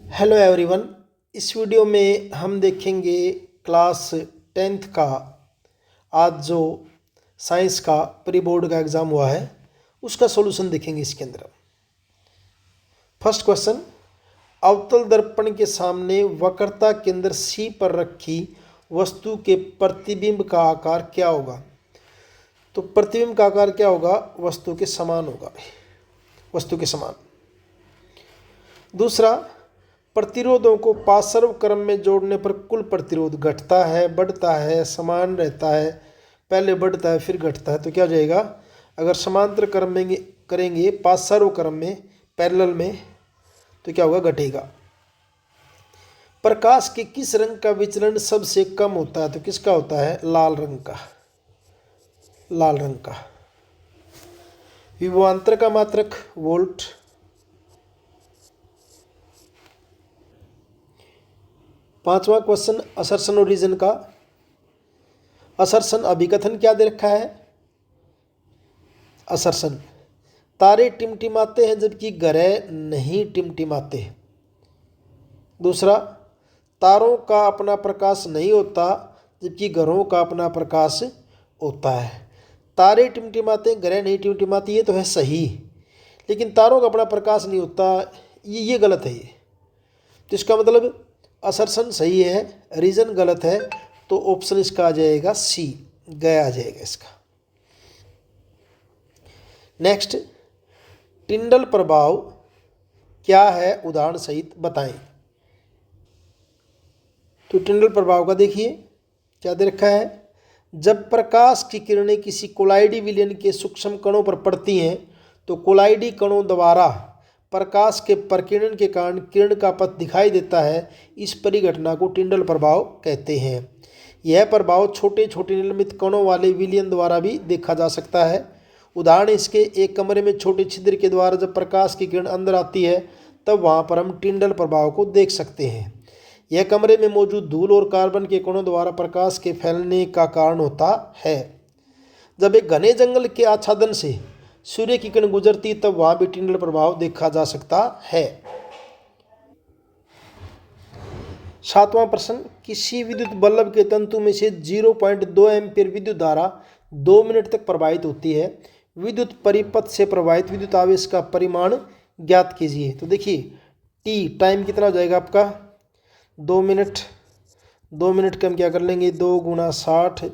Hello everyone. इस video में हम देखेंगे क्लास 10th का आज जो साइंस का प्री बोर्ड का एग्ज़ाम हुआ है उसका सॉल्यूशन देखेंगे। इसके अंदर फर्स्ट क्वेश्चन, अवतल दर्पण के सामने वक्रता केंद्र C पर रखी वस्तु के प्रतिबिंब का आकार क्या होगा? तो प्रतिबिंब का आकार क्या होगा? वस्तु के समान होगा, वस्तु के समान। दूसरा, प्रतिरोधों को पार्श्व क्रम में जोड़ने पर कुल प्रतिरोध घटता है, बढ़ता है, समान रहता है, पहले बढ़ता है फिर घटता है। तो क्या हो जाएगा? अगर समांतर क्रम में करेंगे, पार्श्व क्रम में, पैरेलल में, तो क्या होगा? घटेगा। प्रकाश के किस रंग का विचलन सबसे कम होता है? तो किसका होता है? लाल रंग का, लाल रंग का। विभवांतर का मात्रक वोल्ट। पांचवा क्वेश्चन, असर्शन और रीजन का। असर्शन अभिकथन क्या दे रखा है? असर्शन, तारे टिमटिमाते हैं जबकि ग्रह नहीं टिमटिमाते। दूसरा, तारों का अपना प्रकाश नहीं होता जबकि ग्रहों का अपना प्रकाश होता है। तारे टिमटिमाते, ग्रह नहीं टिमटिमाती, ये तो है सही, लेकिन तारों का अपना प्रकाश नहीं होता, ये गलत है। ये तो इसका मतलब असर्शन सही है, रीजन गलत है। तो ऑप्शन इसका आ जाएगा सी, गया आ जाएगा इसका। नेक्स्ट, टिंडल प्रभाव क्या है? उदाहरण सहित बताएं। तो टिंडल प्रभाव का देखिए क्या दे रखा है। जब प्रकाश की किरणें किसी कोलाइडी विलयन के सूक्ष्म कणों पर पड़ती हैं तो कोलाइडी कणों द्वारा प्रकाश के प्रकीर्णन के कारण किरण का पथ दिखाई देता है। इस परिघटना को टिंडल प्रभाव कहते हैं। यह प्रभाव छोटे छोटे निर्मित कणों वाले विलयन द्वारा भी देखा जा सकता है। उदाहरण इसके, एक कमरे में छोटे छिद्र के द्वारा जब प्रकाश की किरण अंदर आती है तब वहाँ पर हम टिंडल प्रभाव को देख सकते हैं। यह कमरे में मौजूद धूल और कार्बन के कणों द्वारा प्रकाश के फैलने का कारण होता है। जब एक घने जंगल के आच्छादन से सूर्य की किरण गुजरती तब वहां भी टिंडल प्रभाव देखा जा सकता है। सातवां प्रश्न, किसी विद्युत बल्ब के तंतु में से 0.2 एम्पीयर विद्युत धारा 2 मिनट तक प्रवाहित होती है। विद्युत परिपथ से प्रवाहित विद्युत आवेश का परिमाण ज्ञात कीजिए। तो देखिए, टी टाइम कितना हो जाएगा आपका? 2 मिनट। 2 मिनट का हम क्या कर लेंगे? 2 × 60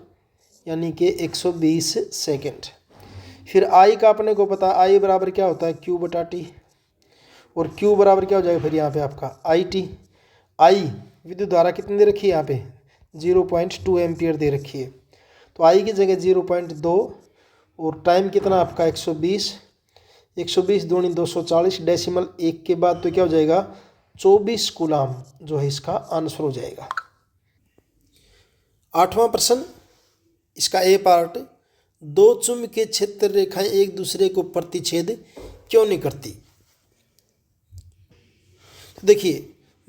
यानी कि 120 सेकेंड। फिर आई का अपने को पता, आई बराबर क्या होता है? Q/T। और Q बराबर क्या हो जाएगा फिर यहाँ पे आपका? IT। आई विद्युत धारा कितनी दे रखी है यहाँ पे? 0.2 एम्पियर दे रखी है। तो आई की जगह 0.2 और टाइम कितना आपका? 120। 120 दूनी 240, डेसिमल 1 के बाद तो क्या हो जाएगा? 24 कूलाम जो है इसका आंसर हो जाएगा। आठवां प्रश्न, इसका ए पार्ट, दो चुंबकीय क्षेत्र रेखाएं एक दूसरे को प्रतिच्छेद क्यों नहीं करती? तो देखिए,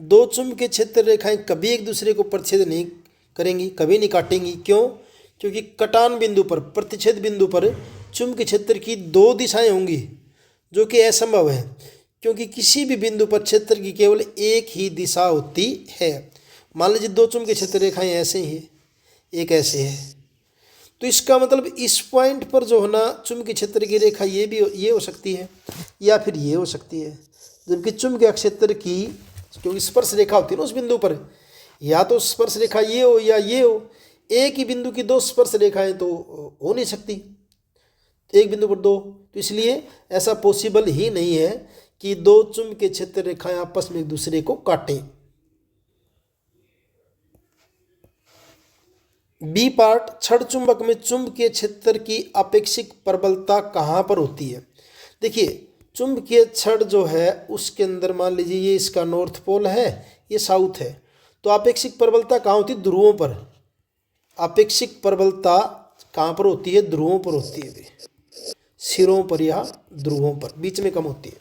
दो चुंबकीय क्षेत्र रेखाएं कभी एक दूसरे को प्रतिच्छेद नहीं करेंगी, कभी नहीं काटेंगी। क्यों? क्योंकि कटान बिंदु पर, प्रतिच्छेद बिंदु पर चुंबकीय क्षेत्र की 2 दिशाएं होंगी, जो कि असंभव है, क्योंकि किसी भी बिंदु पर क्षेत्र की केवल एक ही दिशा होती है। मान लीजिए 2 चुंबकीय क्षेत्र रेखाएं ऐसे ही है, एक ऐसे है, तो इसका मतलब इस पॉइंट पर जो है ना चुंबकीय क्षेत्र की रेखा ये हो सकती है या फिर ये हो सकती है। जबकि चुंबकीय क्षेत्र की क्योंकि स्पर्श रेखा होती है ना उस बिंदु पर, या तो स्पर्श रेखा ये हो या ये हो। एक ही बिंदु की 2 स्पर्श रेखाएं तो हो नहीं सकती, एक बिंदु पर 2, तो इसलिए ऐसा पॉसिबल ही नहीं है कि 2 चुंबकीय क्षेत्र रेखाएं आपस में एक दूसरे को काटें। बी पार्ट, छड़ चुंबक में चुंबकीय क्षेत्र की अपेक्षिक प्रबलता कहाँ पर होती है? देखिए, चुंबकीय छड़ जो है उसके अंदर मान लीजिए ये इसका नॉर्थ पोल है, ये साउथ है, तो अपेक्षिक प्रबलता कहाँ होती है? ध्रुवों पर। अपेक्षिक प्रबलता कहाँ पर होती है? ध्रुवों पर होती है, सिरों पर या ध्रुवों पर, बीच में कम होती है।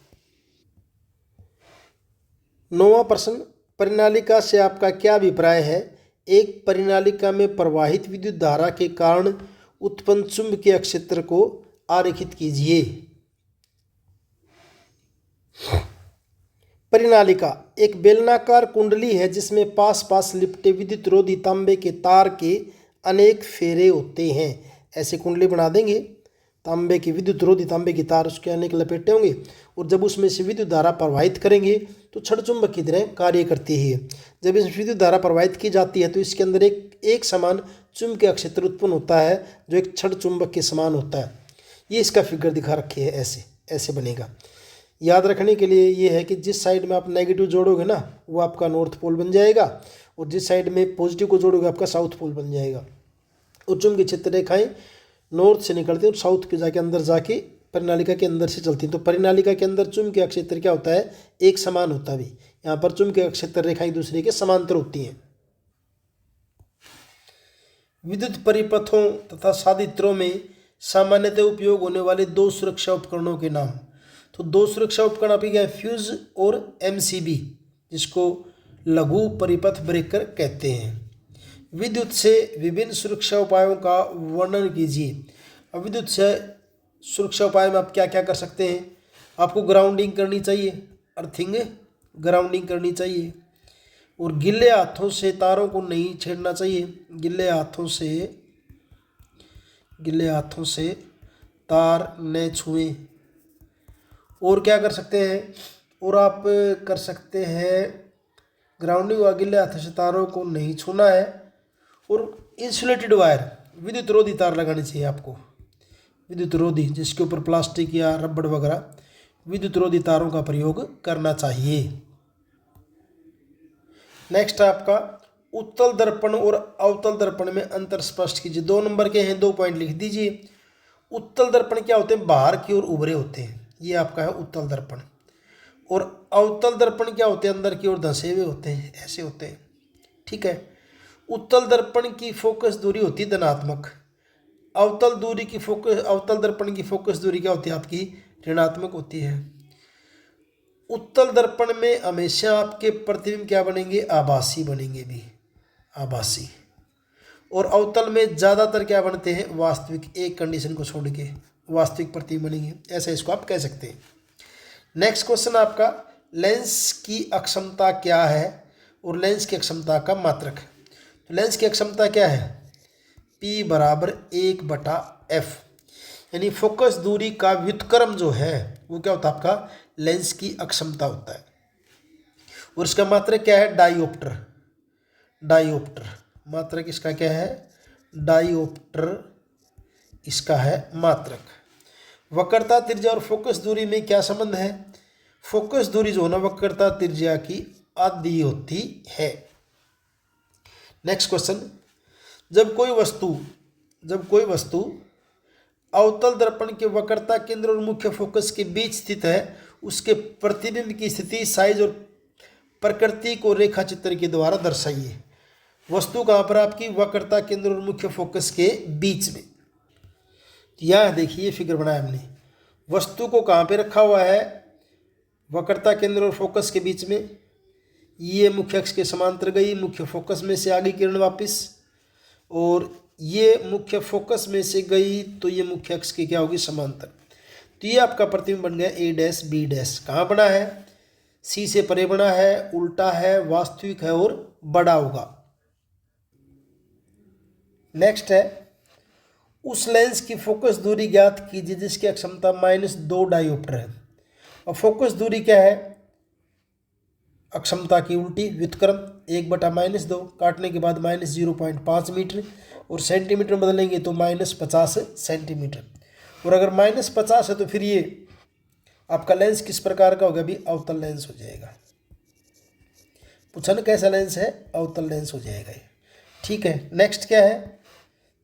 9वां प्रश्न, परिनालिका से आपका क्या अभिप्राय है? एक परिनालिका में प्रवाहित विद्युत धारा के कारण उत्पन्न चुंबकीय क्षेत्र को आरेखित कीजिए। परिनालिका एक बेलनाकार कुंडली है जिसमें पास पास लिपटे विद्युत रोधी तांबे के तार के अनेक फेरे होते हैं। ऐसे कुंडली बना देंगे, तांबे की विद्युत रोधी तांबे की तार, उसके अनेक लपेटे होंगे और जब उसमें से विद्युत धारा प्रवाहित करेंगे तो छड़ चुंबक की तरह कार्य करती है। जब इसमें विद्युत धारा प्रवाहित की जाती है तो इसके अंदर एक समान चुंबकीय क्षेत्र उत्पन्न होता है जो एक छड़ चुंबक के समान होता है। ये इसका फिगर दिखा रखी है, ऐसे ऐसे बनेगा। याद रखने के लिए ये है कि जिस साइड में आप नेगेटिव जोड़ोगे ना वो आपका नॉर्थ पोल बन जाएगा और जिस साइड में पॉजिटिव को जोड़ोगे आपका साउथ पोल बन जाएगा। और चुंबकीय क्षेत्र रेखाएं नॉर्थ से निकलती हैं और साउथ के जाके अंदर जाके परिनालिका के अंदर से चलती हैं। तो परिनालिका के अंदर चुंबकीय क्षेत्र क्या होता है, एक समान होता है। भी यहाँ पर चुंबकीय क्षेत्र रेखाएं एक दूसरे के समांतर होती हैं। विद्युत परिपथों तथा साधित्रों में सामान्यतः उपयोग होने वाले दो सुरक्षा उपकरणों के नाम। तो दो सुरक्षा उपकरण आपके क्या है, फ्यूज और एमसीबी, जिसको लघु परिपथ ब्रेकर कहते हैं। विद्युत से विभिन्न सुरक्षा उपायों का वर्णन कीजिए। अब विद्युत से सुरक्षा उपाय में आप क्या क्या कर सकते हैं। आपको ग्राउंडिंग करनी चाहिए, अर्थिंग ग्राउंडिंग करनी चाहिए, और गिले हाथों से तारों को नहीं छेड़ना चाहिए। गिले हाथों से तार न छुएं। और क्या कर सकते हैं, और आप कर सकते हैं ग्राउंडिंग व गिले हाथों से तारों को नहीं छूना है। और इंसुलेटेड वायर, विद्युत रोधी तार लगानी चाहिए आपको, विद्युत रोधी, जिसके ऊपर प्लास्टिक या रबड़ वगैरह विद्युत रोधी तारों का प्रयोग करना चाहिए। नेक्स्ट आपका उत्तल दर्पण और अवतल दर्पण में अंतर स्पष्ट कीजिए। 2 नंबर के हैं, 2 पॉइंट लिख दीजिए। उत्तल दर्पण क्या होते हैं, बाहर की ओर उभरे होते हैं, ये आपका है उत्तल दर्पण। और अवतल दर्पण क्या होते हैं, अंदर की ओर धंसे हुए होते हैं, ऐसे होते हैं। ठीक है। उत्तल दर्पण की फोकस दूरी होती है धनात्मक। अवतल दर्पण की फोकस दूरी क्या होती है आपकी, ऋणात्मक होती है। उत्तल दर्पण में हमेशा आपके प्रतिबिंब क्या बनेंगे, आभासी बनेंगे, भी आभासी। और अवतल में ज़्यादातर क्या बनते हैं, वास्तविक, एक कंडीशन को छोड़ के वास्तविक प्रतिबिंब बनेंगे, ऐसा इसको आप कह सकते हैं। नेक्स्ट क्वेश्चन आपका, लेंस की अक्षमता क्या है और लेंस की अक्षमता का मात्रक। तो लेंस की अक्षमता क्या है, P बराबर 1/f, यानी फोकस दूरी का व्युत्क्रम जो है वो क्या होता है आपका, लेंस की अक्षमता होता है। और इसका मात्रक क्या है, डायोप्टर। मात्रक इसका क्या है, डायोप्टर इसका है मात्रक। वक्रता त्रिज्या और फोकस दूरी में क्या संबंध है, फोकस दूरी जो ना वक्रता त्रिज्या की आधी होती है। नेक्स्ट क्वेश्चन, जब कोई वस्तु अवतल दर्पण के वक्रता केंद्र और मुख्य फोकस के बीच स्थित है, उसके प्रतिबिंब की स्थिति, साइज और प्रकृति को रेखा चित्र के द्वारा दर्शाइए। वस्तु कहाँ पर आपकी, वक्रता केंद्र और मुख्य फोकस के बीच में। यह देखिए फिगर बनाया हमने, वस्तु को कहाँ पे रखा हुआ है, वक्रता केंद्र और फोकस के बीच में। ये मुख्य अक्ष के समांतर गई, मुख्य फोकस में से आगे किरण वापस, और ये मुख्य फोकस में से गई तो ये मुख्य अक्ष की क्या होगी, समांतर। तो ये आपका प्रतिबिंब बन गया A', B'। कहाँ बना है, C से परे बना है, उल्टा है, वास्तविक है और बड़ा होगा। नेक्स्ट है, उस लेंस की फोकस दूरी ज्ञात कीजिए जिसकी अक्षमता -2 डायोप्टर है। और फोकस दूरी क्या है, अक्षमता की उल्टी, व्युत्क्रम 1/-2, काटने के बाद -0.5 मीटर, और सेंटीमीटर बदलेंगे तो -50 सेंटीमीटर। और अगर -50 है तो फिर ये आपका लेंस किस प्रकार का होगा, भी अवतल लेंस हो जाएगा। पूछा ना कैसा लेंस है, अवतल लेंस हो जाएगा ये। ठीक है। नेक्स्ट क्या है,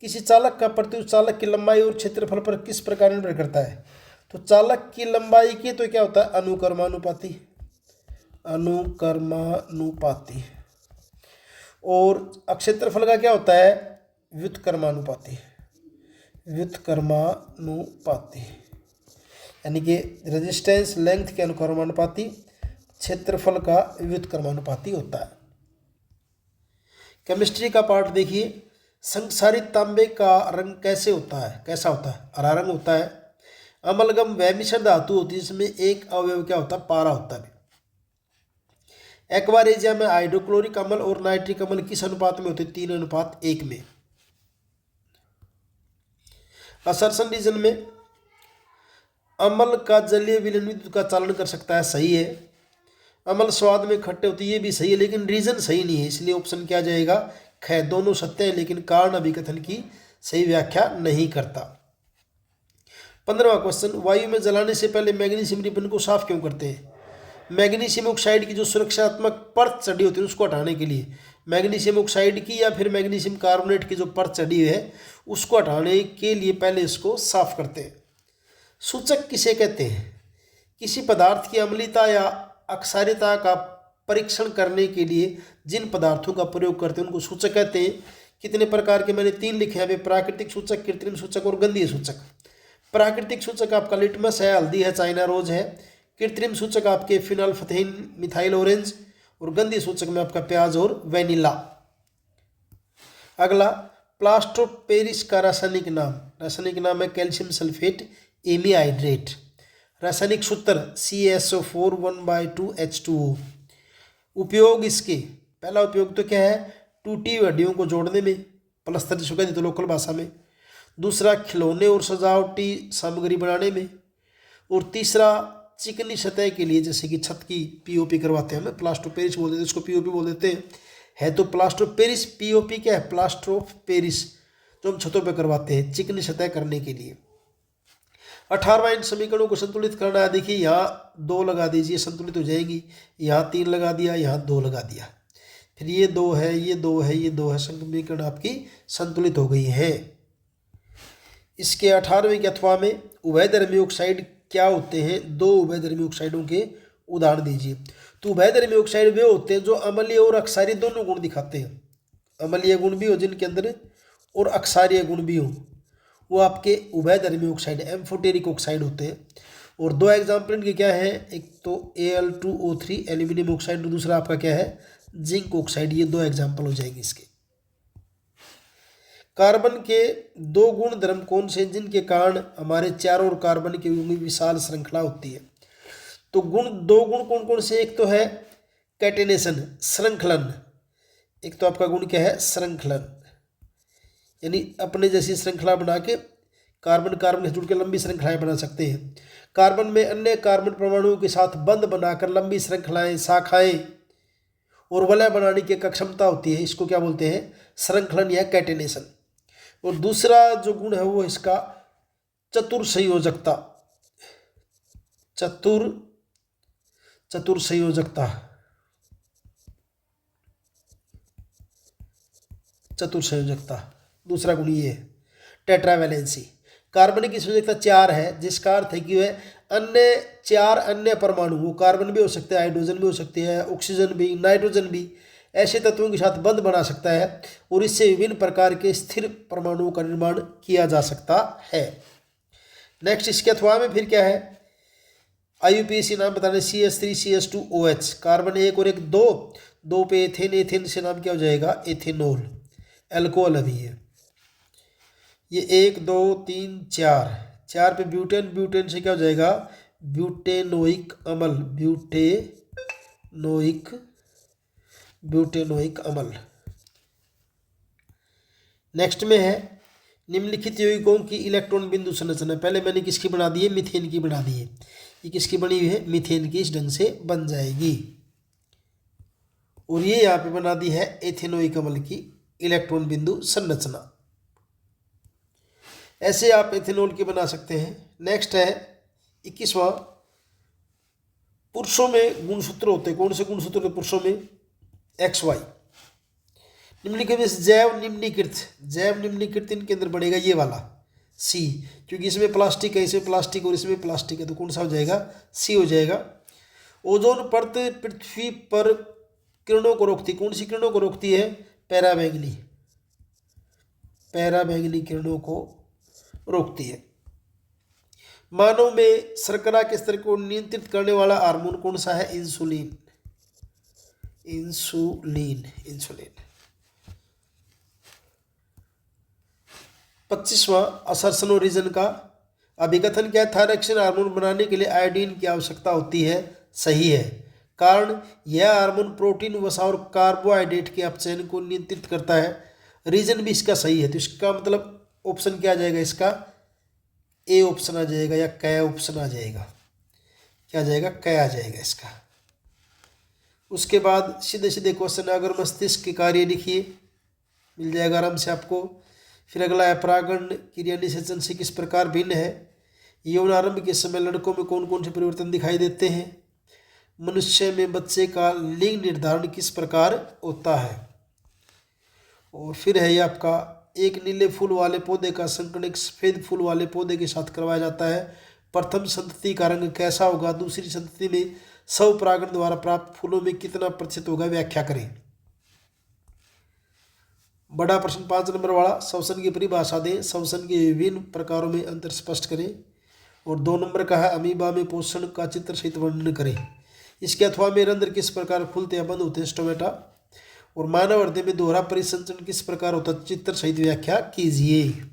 किसी चालक का प्रत्युत चालक की लंबाई और क्षेत्रफल पर किस प्रकार निर्भर करता है। तो चालक की लंबाई की तो क्या होता है, अनुक्रमानुपाती, और क्षेत्रफल का क्या होता है, व्युत्क्रमानुपाती, यानी कि रेजिस्टेंस लेंथ के अनुक्रमानुपाती, क्षेत्रफल का व्युत्क्रमानुपाती होता है। केमिस्ट्री का पार्ट देखिए, संक्षारित तांबे का रंग कैसा होता है, हरा रंग होता है। अमलगम वह मिश्र धातु होती है जिसमें एक अवयव क्या होता है, पारा होता है। एक्वारेजिया में हाइड्रोक्लोरिक अम्ल और नाइट्रिक अम्ल किस अनुपात में होते हैं? 3:1 में। असर्शन रीजन में अम्ल का जलीय विलयन विद्युत का चालन कर सकता है, सही है। अम्ल स्वाद में खट्टे होते हैं, ये भी सही है, लेकिन रीजन सही नहीं है, इसलिए ऑप्शन क्या जाएगा? ख। दोनों सत्य है लेकिन कारण अभिकथन की सही व्याख्या नहीं करता। 15वां क्वेश्चन, वायु में जलाने से पहले मैग्नीशियम रिबन को साफ क्यों करते हैं? मैग्नीशियम ऑक्साइड की जो सुरक्षात्मक परत चढ़ी होती है उसको हटाने के लिए, मैग्नीशियम ऑक्साइड की या फिर मैग्नीशियम कार्बोनेट की जो परत चढ़ी हुई है उसको हटाने के लिए पहले इसको साफ करते हैं। सूचक किसे कहते हैं? किसी पदार्थ की अम्लीयता या अक्षारीयता का परीक्षण करने के लिए जिन पदार्थों का प्रयोग करते हैं उनको सूचक कहते हैं। कितने प्रकार के मैंने 3 लिखे हैं अभी, प्राकृतिक सूचक, कृत्रिम सूचक और गंधीय सूचक। प्राकृतिक सूचक आपका लिटमस है, हल्दी है, चाइना रोज है। कृत्रिम सूचक आपके फिनोल्फथेन, मिथाइल ऑरेंज, और गंधीय सूचक में आपका प्याज और वेनिला। अगला, प्लास्टर ऑफ पेरिस का रासायनिक नाम है कैल्शियम सल्फेट एमीहाइड्रेट। रासायनिक सूत्र CaSO4 1/2H2O। उपयोग इसके, पहला उपयोग तो क्या है? टूटी हड्डियों को जोड़ने में, प्लस्तर जिसको कहते हैं लोकल भाषा में। दूसरा, खिलौने और सजावटी सामग्री बनाने में। और तीसरा, चिकनी सतह के लिए, जैसे कि छत की पीओपी करवाते हैं, हमें प्लास्टर ऑफ पेरिस बोल देते हैं, उसको पीओपी बोल देते हैं। है तो प्लास्टर ऑफ पेरिस, पीओपी क्या है? प्लास्टर ऑफ पेरिस, जो हम छतों पे करवाते हैं चिकनी सतह करने के लिए। 18वां, इन समीकरणों को संतुलित करना है। देखिए यहाँ 2 लगा दीजिए, संतुलित हो जाएंगी। यहाँ 3 लगा दिया, यहाँ 2 लगा दिया, फिर ये 2 है, ये 2 है, ये 2 है, समीकरण आपकी संतुलित हो गई है। इसके 18वें के अथवा में उभयधर्मी ऑक्साइड क्या होते हैं? 2 उभयधर्मी ऑक्साइडों के उदाहरण दीजिए। तो उभयधर्मी ऑक्साइड वे होते हैं जो अम्लीय और अक्षारीय दोनों गुण दिखाते हैं। अम्लीय गुण भी हो जिनके अंदर और अक्षारीय गुण भी हो, वो आपके उभयधर्मी ऑक्साइड एम्फोटेरिक ऑक्साइड होते हैं। और 2 एग्जाम्पल इनके क्या है? एक तो Al2O3 एल्यूमिनियम ऑक्साइड, और दूसरा आपका क्या है? Zinc oxide. ये 2 एग्जाम्पल हो जाएंगे इसके। कार्बन के 2 गुण धर्म कौन से जिनके कारण हमारे चारों ओर कार्बन की विशाल श्रृंखला होती है? तो 2 गुण कौन कौन से? एक तो है कैटेनेशन, श्रृंखलन। एक तो आपका गुण क्या है? श्रृंखलन, यानी अपने जैसी श्रृंखला बना के कार्बन कार्बन से जुड़ के लंबी श्रृंखलाएं बना सकते हैं। कार्बन में अन्य कार्बन परमाणुओं के साथ बंध बनाकर लंबी श्रृंखलाएं, शाखाएं और वलय बनाने की क्षमता होती है, इसको क्या बोलते हैं? श्रृंखलन या कैटेनेशन। और दूसरा जो गुण है वो इसका चतुर संयोजकता। चतुर संयोजकता दूसरा गुण ये है। टेट्रावैलेंसी, कार्बन की संयोजकता 4 है, जिसका अर्थ है कि वह अन्य 4 अन्य परमाणु, वो कार्बन भी हो सकते हैं, हाइड्रोजन भी हो सकते हैं, ऑक्सीजन भी, नाइट्रोजन भी, ऐसे तत्वों के साथ बंध बना सकता है और इससे विभिन्न प्रकार के स्थिर परमाणुओं का निर्माण किया जा सकता है। नेक्स्ट, इसके अथवा में फिर क्या है? IUPAC नाम बताने, CH3CH2OH, कार्बन 1 और 1 2 पे एथेन से नाम क्या हो जाएगा? एथेनॉल। एल्कोहल अभी है ये 1 2 3 4 पे ब्यूटेन से क्या हो जाएगा? ब्यूटेनोइक अम्ल। नेक्स्ट में है निम्नलिखित यौगिकों की इलेक्ट्रॉन बिंदु संरचना। पहले मैंने किसकी बना दी है? मीथेन की बना दी है। ये किसकी बनी हुई है? मीथेन की। इस ढंग से बन जाएगी। और ये यहाँ पे बना दी है एथेनोइक अम्ल की इलेक्ट्रॉन बिंदु संरचना। ऐसे आप एथेनॉल की बना सकते हैं। नेक्स्ट है 21वां, पुरुषों में गुणसूत्र होते हैं। कौन से गुणसूत्र होते पुरुषों में? XY। निम्नलिखित में जैव निम्नलिखित इनके अंदर बढ़ेगा ये वाला C, क्योंकि इसमें प्लास्टिक है, इसमें प्लास्टिक और इसमें प्लास्टिक है, तो कौन सा हो जाएगा? C हो जाएगा। ओजोन परत पृथ्वी पर किरणों को रोकती, कौन सी किरणों को रोकती है? पैराबैंगनी किरणों को रोकती है। मानव में शर्करा के स्तर को नियंत्रित करने वाला हार्मोन कौन सा है? इंसुलिन। 25वां, असर्शन रीजन का अभिकथन क्या है? थायरॉक्सिन हार्मोन बनाने के लिए आयोडीन की आवश्यकता होती है, सही है। कारण यह हार्मोन प्रोटीन, वसा और कार्बोहाइड्रेट के अपचयन को नियंत्रित करता है। रीजन भी इसका सही है, तो इसका मतलब ऑप्शन क्या आ जाएगा, इसका ए ऑप्शन आ जाएगा या क ऑप्शन आ जाएगा। क्या आ जाएगा, क आ जाएगा इसका। उसके बाद सीधे सीधे क्वेश्चन है, अगर मस्तिष्क के कार्य लिखिए, मिल जाएगा आराम से आपको। फिर अगला है, परागण क्रिया निषेचन से किस प्रकार भिन्न है। यौन आरंभ के समय लड़कों में कौन कौन से परिवर्तन दिखाई देते हैं। मनुष्य में बच्चे का लिंग निर्धारण किस प्रकार होता है। और फिर है ये आपका, एक नीले फूल वाले पौधे का संकरण एक सफेद फूल वाले पौधे के साथ करवाया जाता है। प्रथम संतति का रंग कैसा होगा। दूसरी संतति में स्वपरागण द्वारा प्राप्त फूलों में कितना प्रतिशत होगा, व्याख्या करें। बड़ा प्रश्न 5 नंबर वाला, श्वसन की परिभाषा दें, श्वसन के विभिन्न प्रकारों में अंतर स्पष्ट करें। और 2 नंबर का है, अमीबा में पोषण का चित्र सहित वर्णन करें। इसके अथवा में रंध्र किस प्रकार खुलते या बंद होते हैं, स्टोमेटा। और मानव हृदय में दोहरा परिसंचरण किस प्रकार होता है, चित्र सहित व्याख्या कीजिए।